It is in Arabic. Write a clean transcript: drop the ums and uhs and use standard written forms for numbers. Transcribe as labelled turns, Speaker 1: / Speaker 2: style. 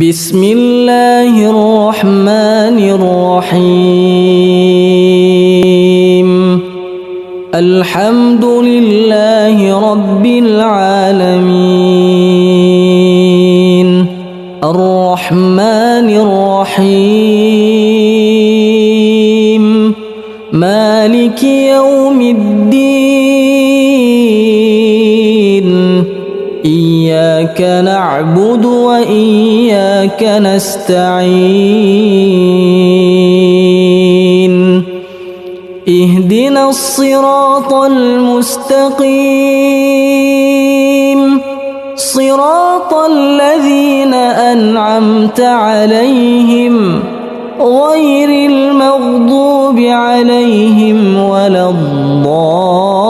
Speaker 1: بسم الله الرحمن الرحيم. الحمد لله رب العالمين. الرحمن الرحيم. مالك يوم الدين. إياك نعبد وإياك نستعين. اهدنا الصراط المستقيم، صراط الذين أنعمت عليهم غير المغضوب عليهم ولا الضالين.